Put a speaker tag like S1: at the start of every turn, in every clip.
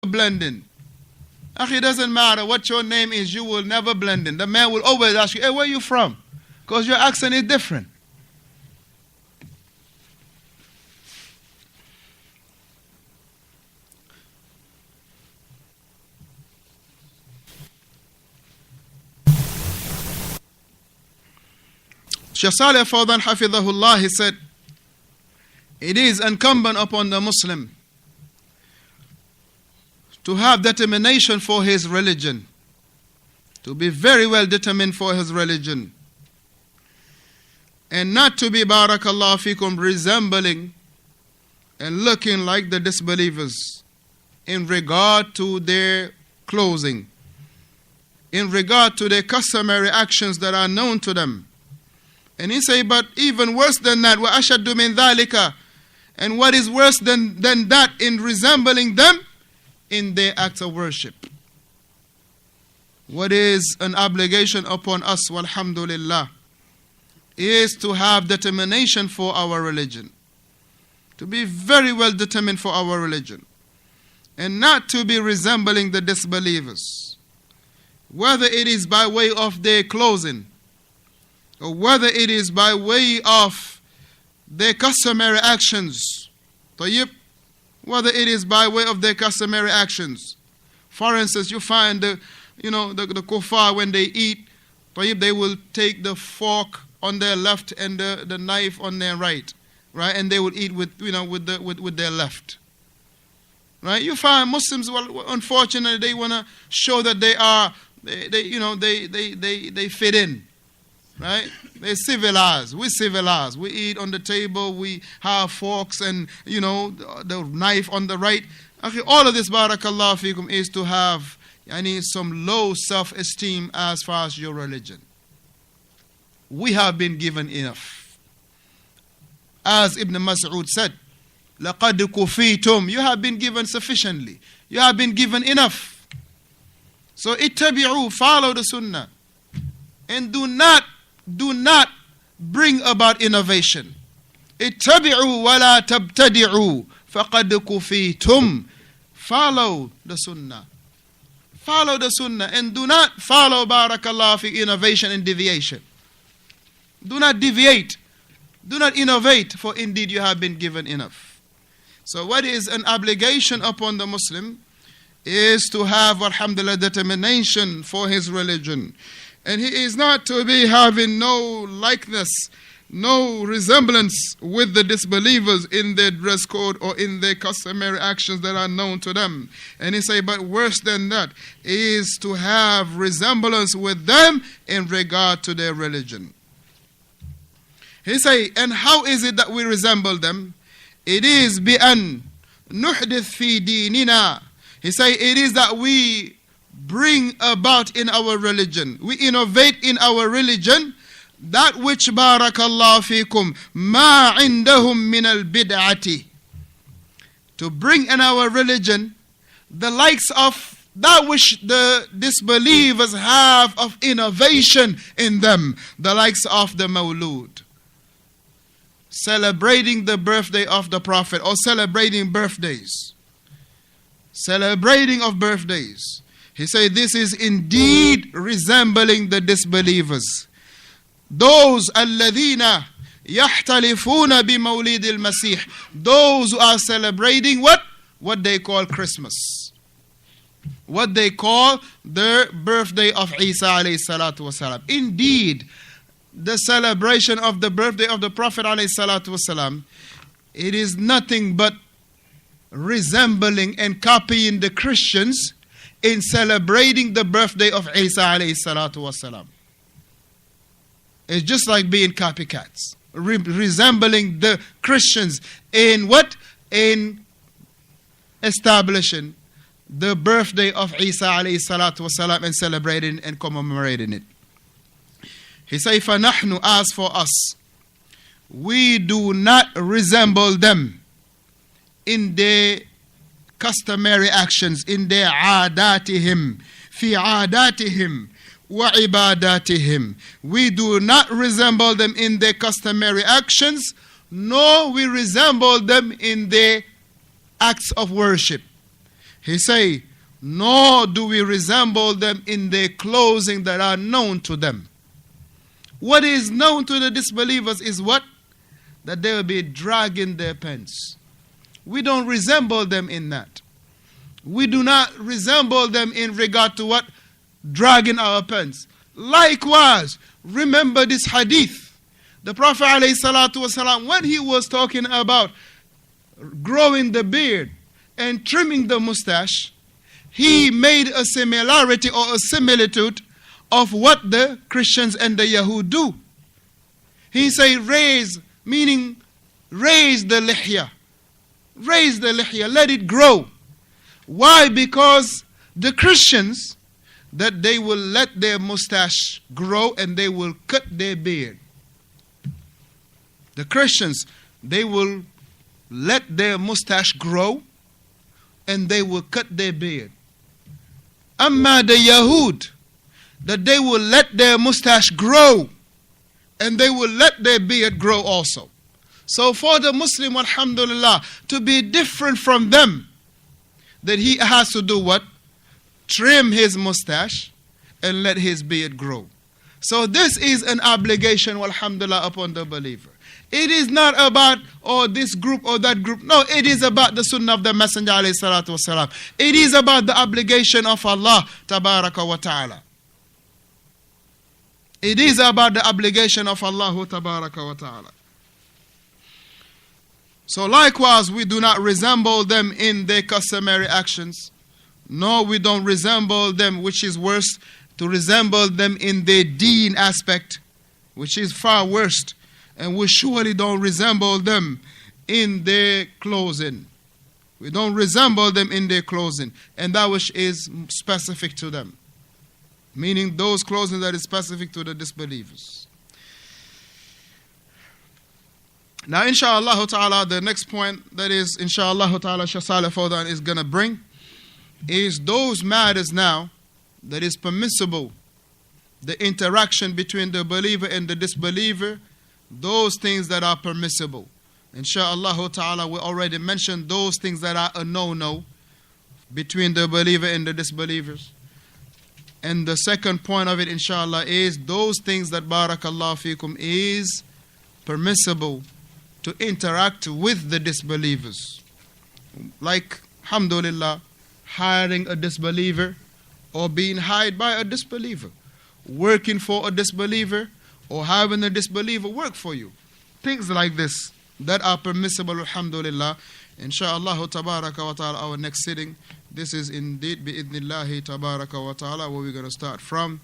S1: blend in. It doesn't matter what your name is, you will never blend in. The man will always ask you, hey, where are you from? Because your accent is different. Shaykh Fawzaan hafidhahullah, he said, it is incumbent upon the Muslim to have determination for his religion, to be very well determined for his religion, and not to be, barakallahu fikum, resembling and looking like the disbelievers in regard to their clothing, in regard to their customary actions that are known to them. And he say, but even worse than that, وَأَشَدُّ مِنْ ذَلِكَ, and what is worse than that in resembling them? In their acts of worship. What is an obligation upon us, walhamdulillah, is to have determination for our religion. To be very well determined for our religion. And not to be resembling the disbelievers. Whether it is by way of their clothing, or whether it is by way of their customary actions. Whether it is by way of their customary actions. For instance, you find the kuffar, when they eat, they will take the fork on their left and the knife on their right, and they will eat with their left. Right? You find Muslims, well, unfortunately, they want to show that they fit in. Right? They're civilized. We're civilized. We eat on the table. We have forks and, the knife on the right. Okay, all of this, barakallahu fikum, is to have some low self-esteem as far as your religion. We have been given enough. As Ibn Mas'ud said, لَقَدْ كُفِيتُمْ, you have been given sufficiently. You have been given enough. So ittabi'u, follow the sunnah. And do not bring about innovation. Ittabi'u wa la tabtadi'u faqad kufitum. Follow the sunnah. Follow the sunnah and do not follow, barakallah fi, innovation and deviation. Do not deviate. Do not innovate, for indeed you have been given enough. So what is an obligation upon the Muslim is to have, alhamdulillah, determination for his religion. And he is not to be having no likeness, no resemblance with the disbelievers in their dress code or in their customary actions that are known to them. And he say, but worse than that is to have resemblance with them in regard to their religion. He say, and how is it that we resemble them? It is بأن نحدث في ديننا. He say, it is that we bring about in our religion, we innovate in our religion, that which, barakallahu fikum, ma indahum min al-bid'ati, to bring in our religion the likes of that which the disbelievers have of innovation in them, the likes of the Mawlud, celebrating the birthday of the Prophet, or celebrating birthdays, celebrating of birthdays. He said, this is indeed resembling the disbelievers. Those alladhina yahtalifuna bimawlid al-Masih. Those who are celebrating what? What they call Christmas. What they call the birthday of Isa alayhi salatu wasalam. Indeed, the celebration of the birthday of the Prophet alayhi salatu wasalam, it is nothing but resembling and copying the Christians in celebrating the birthday of Isa alayhi salatu wasalam. It's just like being copycats, resembling the Christians in what? In establishing the birthday of Isa alayhi salatu wasalam and celebrating and commemorating it. He says, فَنَحْنُ, as for us, we do not resemble them in their customary actions, in their عاداتهم, في عاداتهم وعباداتهم. We do not resemble them in their customary actions, nor we resemble them in their acts of worship. He say, nor do we resemble them in their clothing that are known to them. What is known to the disbelievers is what? That they will be dragging their pants. We don't resemble them in that. We do not resemble them in regard to what? Dragging our pants. Likewise, remember this hadith. The Prophet ﷺ, when he was talking about growing the beard and trimming the mustache, he made a similarity or a similitude of what the Christians and the Yahud do. He say raise, meaning raise the lihya. Raise the lihya, let it grow. Why? Because the Christians, that they will let their mustache grow and they will cut their beard. The Christians, they will let their mustache grow and they will cut their beard. Amma the Yahud, that they will let their mustache grow and they will let their beard grow also. So for the Muslim, alhamdulillah, to be different from them, that he has to do what? Trim his mustache and let his beard grow. So this is an obligation, alhamdulillah, upon the believer. It is not about, this group or that group. No, it is about the sunnah of the Messenger, alayhi salatu wasalam. It is about the obligation of Allah, tabaraka wa ta'ala. It is about the obligation of Allah, tabaraka wa ta'ala. So likewise, we do not resemble them in their customary actions. No, we don't resemble them, which is worse, to resemble them in their deen aspect, which is far worse. And we surely don't resemble them in their clothing. We don't resemble them in their clothing. And that which is specific to them. Meaning those clothing that is specific to the disbelievers. Now, inshallah ta'ala, the next point that is, inshallah ta'ala, Shaykh Fawzaan is going to bring is those matters now that is permissible. The interaction between the believer and the disbeliever. Those things that are permissible. Insha'Allah ta'ala, we already mentioned those things that are a no-no between the believer and the disbelievers. And the second point of it, inshallah, is those things that, barakallahu fikum, is permissible to interact with the disbelievers. Like, alhamdulillah, hiring a disbeliever or being hired by a disbeliever. Working for a disbeliever or having a disbeliever work for you. Things like this that are permissible, alhamdulillah. Insha'Allah tabaraka wa ta'ala, our next sitting, this is indeed bi'idhnillahi tabaraka wa ta'ala where we're going to start from,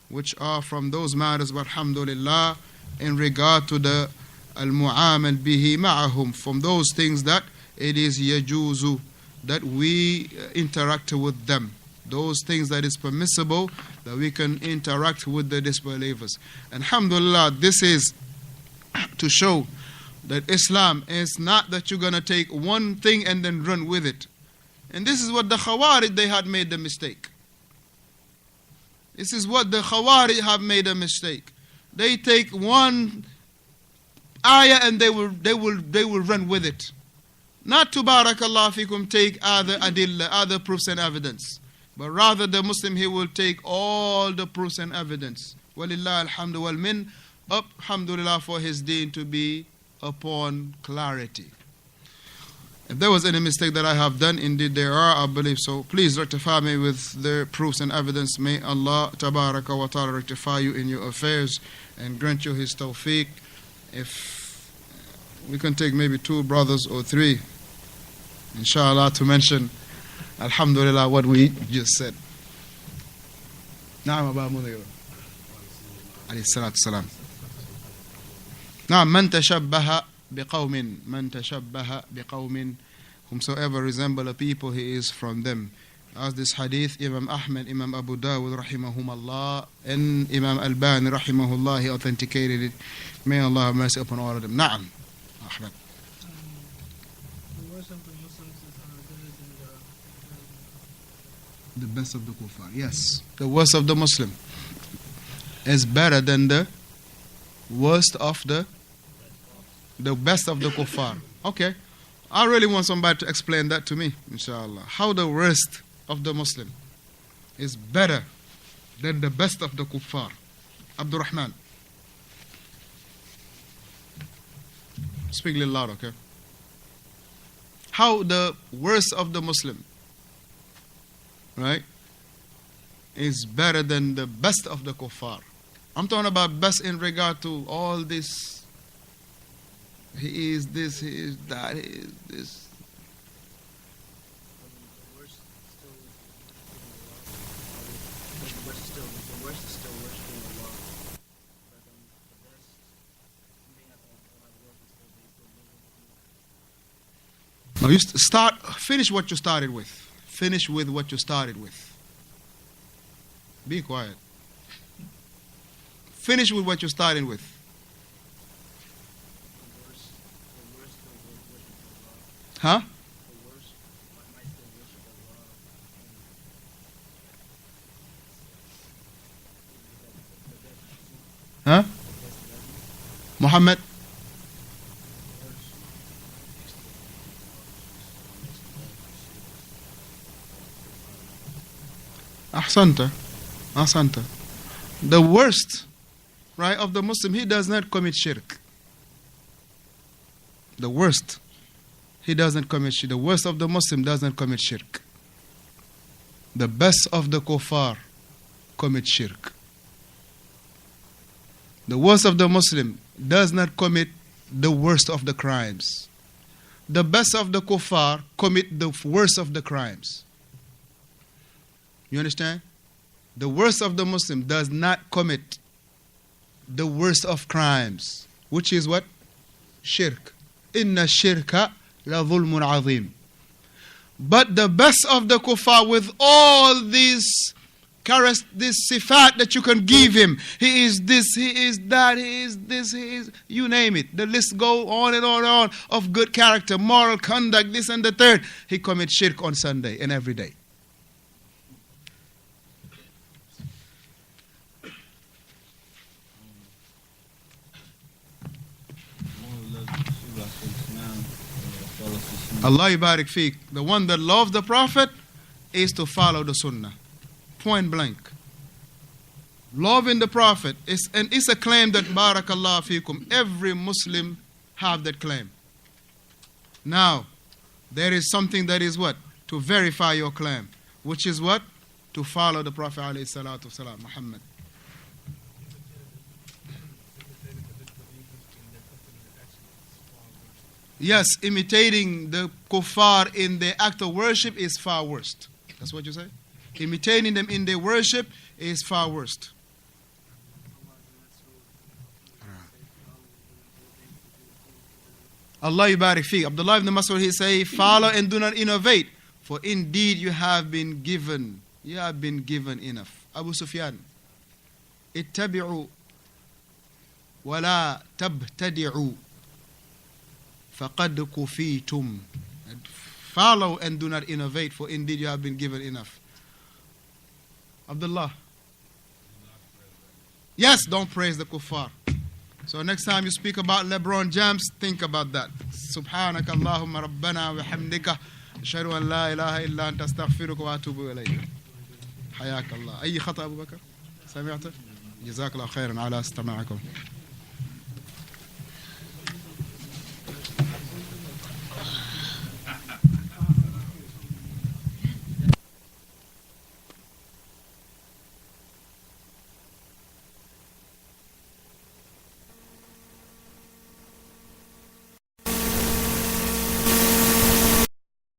S1: which are from those matters, but alhamdulillah, in regard to the al-mu'amal bihi ma'ahum, from those things that it is yajuzu, that we interact with them. Those things that is permissible, that we can interact with the disbelievers. And alhamdulillah, this is to show that Islam is not that you're going to take one thing and then run with it. And this is what the Khawarij, they had made the mistake. This is what the Khawarij have made a mistake. They take one ayah and they will run with it. Not to barakallah fikum take other adillah, other proofs and evidence. But rather the Muslim, he will take all the proofs and evidence. Walillah alhamdu wal min, alhamdulillah, for his deen to be upon clarity. If there was any mistake that I have done, indeed there are, I believe so. Please rectify me with the proofs and evidence. May Allah tabaraka wa ta'ala rectify you in your affairs and grant you his tawfiq. If we can take maybe 2 brothers or 3, inshallah, to mention alhamdulillah what we just said. Na'am Aba Munir alayhi salatu salam. Na'am, man tashabbaha biqawmin, whomsoever resemble a people, he is from them. As this hadith, Imam Ahmad, Imam Abu Dawud rahimahumullah, and Imam Albani rahimahullah, he authenticated it. May Allah have mercy upon all of them. Na'am Ahmad. The best of the kuffar. Yes, the worst of the Muslim is better than the worst of the best of the kuffar. Okay, I really want somebody to explain that to me, inshallah. How the worst of the Muslim is better than the best of the kuffar. Abdul Rahman. Speak a little loud, okay? How the worst of the Muslim, right, is better than the best of the kuffar. I'm talking about best in regard to all this. He is this, he is that, he is this.
S2: The worst is still worshiping Allah. But the best, being at the work is still
S1: Now you finish what you started with. Finish with what you started with. Be quiet. Finish with what you started with. Huh? Huh? Muhammad? Ahsanta. Ahsanta. The worst, right, of the Muslim, he does not commit shirk. The worst. He doesn't commit shirk. The worst of the Muslim doesn't commit shirk. The best of the kuffar commit shirk. The worst of the Muslim does not commit the worst of the crimes. The best of the kuffar commit the worst of the crimes. You understand? The worst of the Muslim does not commit the worst of crimes, which is what? Shirk. Inna shirka la dhulmun azim. But the best of the kuffar, with all these this sifat that you can give him, he is this, he is that, he is this, he is, you name it. The list go on and on and on of good character, moral conduct, this and the third. He commits shirk on Sunday and every day. Allah yubarik fiqh. The one that loves the Prophet is to follow the Sunnah. Point blank. Loving the Prophet is, and it's a claim that barakallah fikum, every Muslim have that claim. Now, there is something that is what? To verify your claim. Which is what? To follow the Prophet alayhi salatu wasalam, Muhammad. Yes, imitating the kuffar in their act of worship is far worst. That's what you say? Imitating them in their worship is far worst. Allah yubarik fi. Abdullah ibn Mas'ud, he say, follow and do not innovate, for indeed you have been given enough. Abu Sufyan, ittabi'u wa la tabtadi'u. فَقَدْ كُفِيتُمْ. Follow and do not innovate, for indeed you have been given enough. Abdullah. Yes, don't praise the kuffar. So next time you speak about LeBron James, think about that. سبحانك اللهم ربنا وحمدك أشهد أن لا إله إلا أنت أستغفرك وأتوب إليك. حياك الله. أي خطأ أبو بكر؟ سمعت؟ جزاك الله خيرا على استماعكم.